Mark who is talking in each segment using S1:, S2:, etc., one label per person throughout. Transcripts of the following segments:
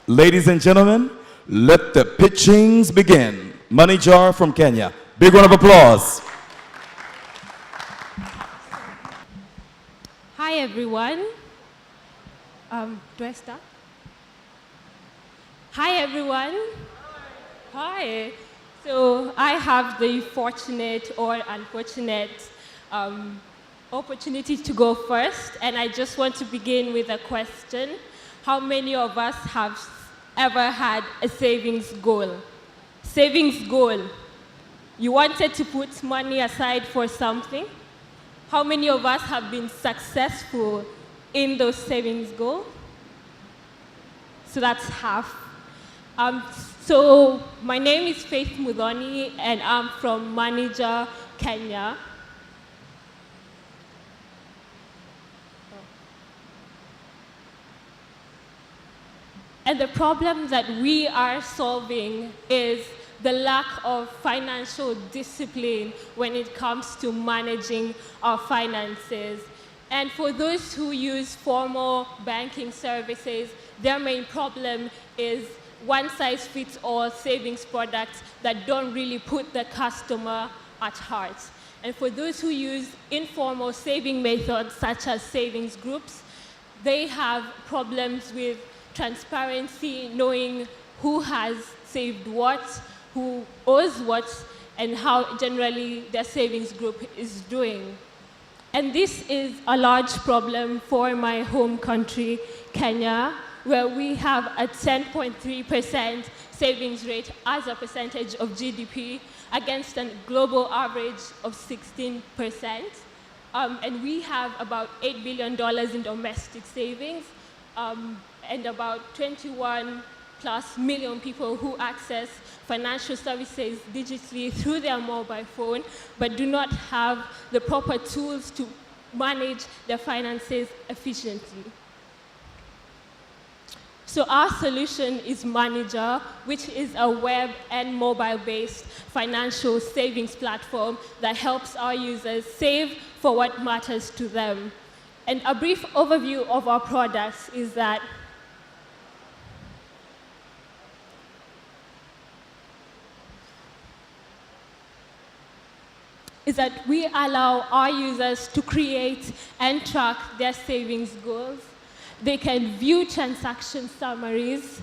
S1: Ladies and gentlemen, let the pitchings begin. MoneyJar from Kenya. Big round of applause.
S2: Hi, everyone. Do I start? Hi, everyone. Hi. So I have the fortunate or unfortunate opportunity to go first, and I just want to begin with a question. How many of us have ever had a savings goal? Savings goal. You wanted to put money aside for something. How many of us have been successful in those savings goals? So that's half. So my name is Faith Muthoni, and I'm from MoneyJar Kenya. And the problem that we are solving is the lack of financial discipline when it comes to managing our finances. And for those who use formal banking services, their main problem is one-size-fits-all savings products that don't really put the customer at heart. And for those who use informal saving methods, such as savings groups, they have problems with transparency, knowing who has saved what, who owes what, and how generally their savings group is doing. And this is a large problem for my home country, Kenya, where we have a 10.3% savings rate as a percentage of GDP against a global average of 16%. And we have about $8 billion in domestic savings, and about 21+ million people who access financial services digitally through their mobile phone, but do not have the proper tools to manage their finances efficiently. So our solution is MoneyJar, which is a web and mobile-based financial savings platform that helps our users save for what matters to them. And a brief overview of our products is that we allow our users to create and track their savings goals. They can view transaction summaries,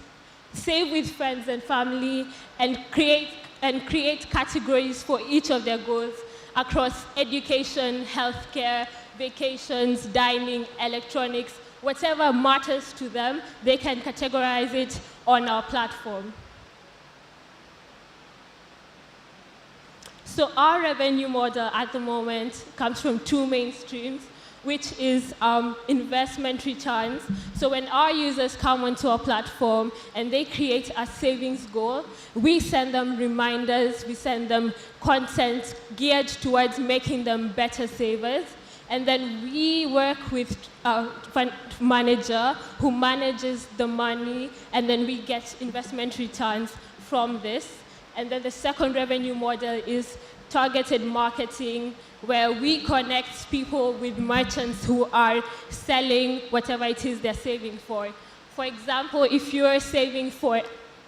S2: save with friends and family, and create categories for each of their goals across education, healthcare, vacations, dining, electronics, whatever matters to them, they can categorize it on our platform. So our revenue model at the moment comes from two main streams, which is investment returns. So when our users come onto our platform and they create a savings goal, we send them reminders, we send them content geared towards making them better savers. And then we work with a fund manager who manages the money, and then we get investment returns from this. And then the second revenue model is targeted marketing, where we connect people with merchants who are selling whatever it is they're saving for. For example, if you're saving for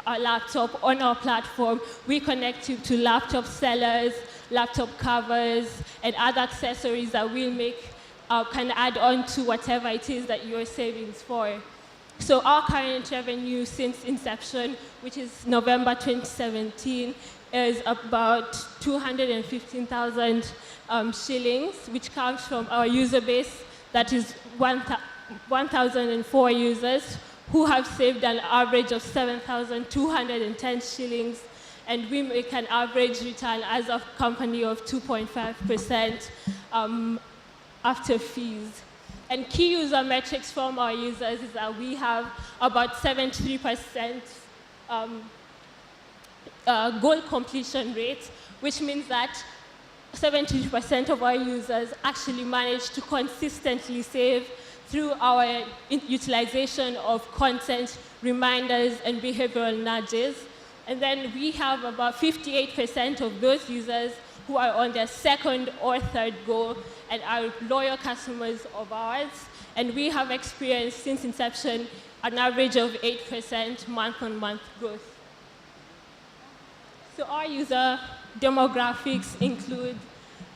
S2: a laptop on our platform, we connect you to laptop sellers, laptop covers, and other accessories that will make, can add on to whatever it is that you're saving for. So our current revenue since inception, which is November 2017, is about 215,000 shillings, which comes from our user base that is 1,004 users who have saved an average of 7,210 shillings, and we make an average return as a company of 2.5% after fees. And key user metrics from our users is that we have about 73% goal completion rate, which means that 70% of our users actually manage to consistently save through our utilization of content, reminders, and behavioral nudges. And then we have about 58% of those users who are on their second or third goal and are loyal customers of ours. And we have experienced since inception an average of 8% month-on-month growth. So our user demographics include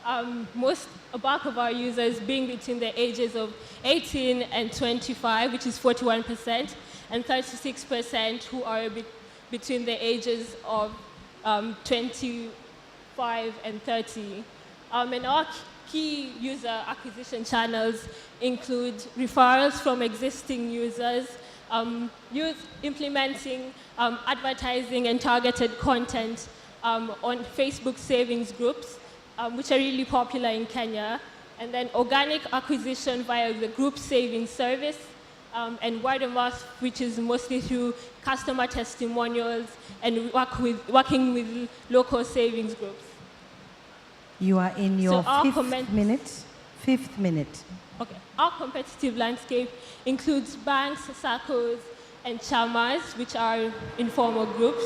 S2: a bulk of our users being between the ages of 18 and 25, which is 41%, and 36% who are between the ages of 25 and 30. And our key user acquisition channels include referrals from existing users, implementing advertising and targeted content on Facebook savings groups, which are really popular in Kenya, and then organic acquisition via the group savings service, and word of mouth, which is mostly through customer testimonials and working with local savings groups.
S3: You are in your
S2: So
S3: fifth minute.
S2: Okay. Our competitive landscape includes banks, SACCOs, and chamas, which are informal groups.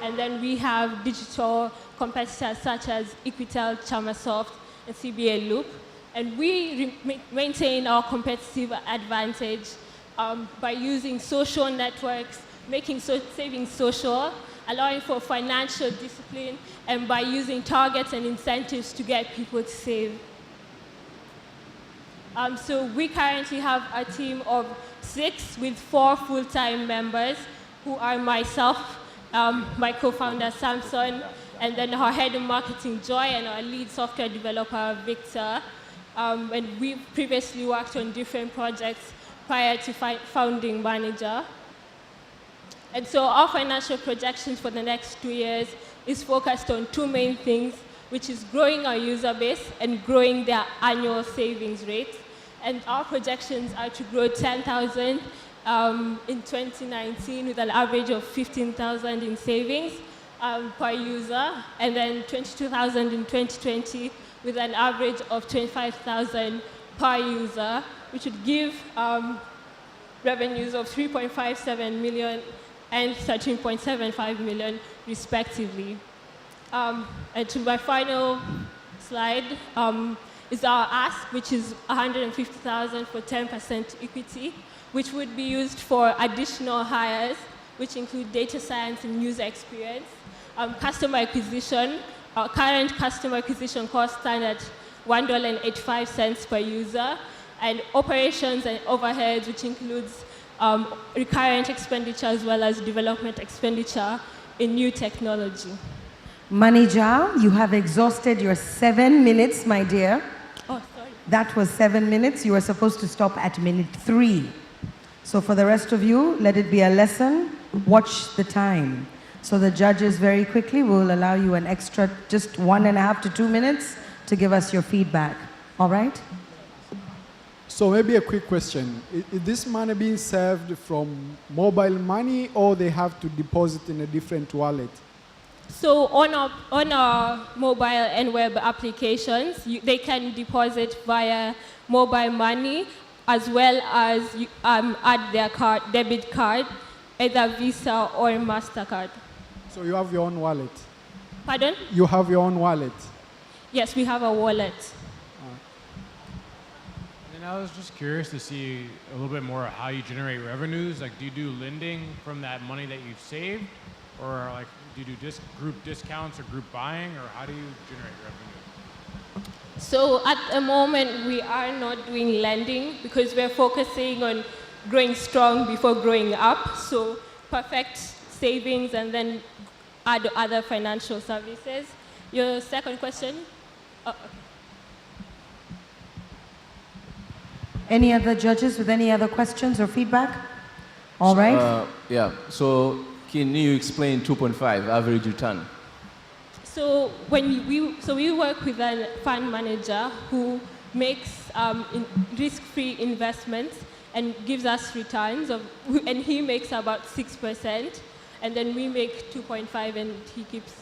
S2: And then we have digital competitors such as Equitel, Chamasoft, and CBA Loop. And we maintain our competitive advantage by using social networks, making savings social, allowing for financial discipline, and by using targets and incentives to get people to save. So we currently have a team of 6 with 4 full-time members, who are myself, my co-founder Samson, and then our head of marketing Joy, and our lead software developer Victor. And we previously worked on different projects prior to founding MoneyJar. And so our financial projections for the next 2 years is focused on 2 main things, which is growing our user base and growing their annual savings rate. And our projections are to grow 10,000 in 2019 with an average of 15,000 in savings per user, and then 22,000 in 2020 with an average of 25,000 per user, which would give revenues of 3.57 million and 13.75 million respectively. And to my final slide is our ask, which is 150,000 for 10% equity, which would be used for additional hires, which include data science and user experience. Customer acquisition, our current customer acquisition cost stand at $1.85 per user, and operations and overheads, which includes recurrent expenditure as well as development expenditure in new technology.
S3: MoneyJar, you have exhausted your 7 minutes, my dear.
S2: Oh, sorry.
S3: That was 7 minutes. You were supposed to stop at minute 3. So for the rest of you, let it be a lesson. Watch the time. So the judges very quickly will allow you an extra just 1.5 to 2 minutes to give us your feedback. All right?
S4: So maybe a quick question. Is this money being served from mobile money, or they have to deposit in a different wallet?
S2: So on our mobile and web applications, they can deposit via mobile money, as well as add their debit card, either Visa or MasterCard.
S4: So you have your own wallet?
S2: Pardon?
S4: You have your own wallet?
S2: Yes, we have a wallet.
S5: And I was just curious to see a little bit more how you generate revenues. Like, do you do lending from that money that you've saved? Or like, do you do group discounts or group buying? Or how do you generate revenue?
S2: So at the moment, we are not doing lending because we're focusing on growing strong before growing up. So perfect savings and then add other financial services. Your second question? Oh, okay.
S3: Any other judges with any other questions or feedback? All right.
S6: Yeah, so can you explain 2.5 average return?
S2: So we work with a fund manager who makes risk-free investments and gives us returns and he makes about 6%, and then we make 2.5, and he keeps,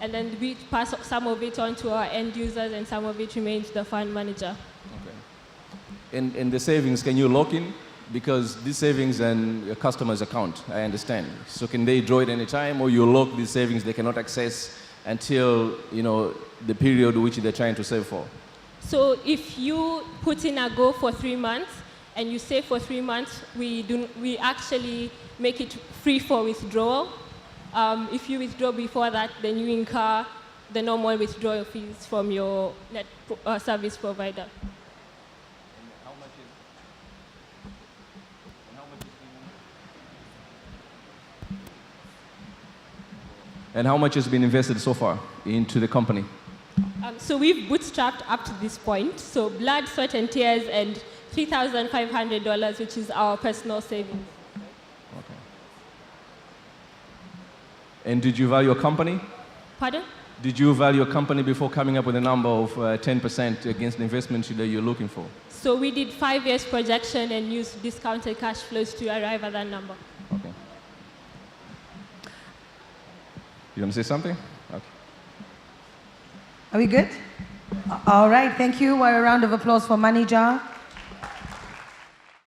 S2: and then we pass some of it on to our end users, and some of it remains the fund manager.
S6: Okay. And the savings, can you lock in? Because these savings and your customer's account, I understand. So can they draw it any time, or you lock these savings they cannot access until the period which they're trying to save for?
S2: So if you put in a goal for 3 months, and you save for 3 months, we actually make it free for withdrawal. If you withdraw before that, then you incur the normal withdrawal fees from your service provider.
S6: And how much has been invested so far into the company?
S2: So we've bootstrapped up to this point. So blood, sweat, and tears, and $3,500, which is our personal savings.
S6: Okay. And did you value a company?
S2: Pardon?
S6: Did you value a company before coming up with a number of 10% against the investment that you're looking for?
S2: So we did 5 years projection and used discounted cash flows to arrive at that number.
S6: Okay. You want to say something? Okay.
S3: Are we good? All right, thank you. A round of applause for MoneyJar.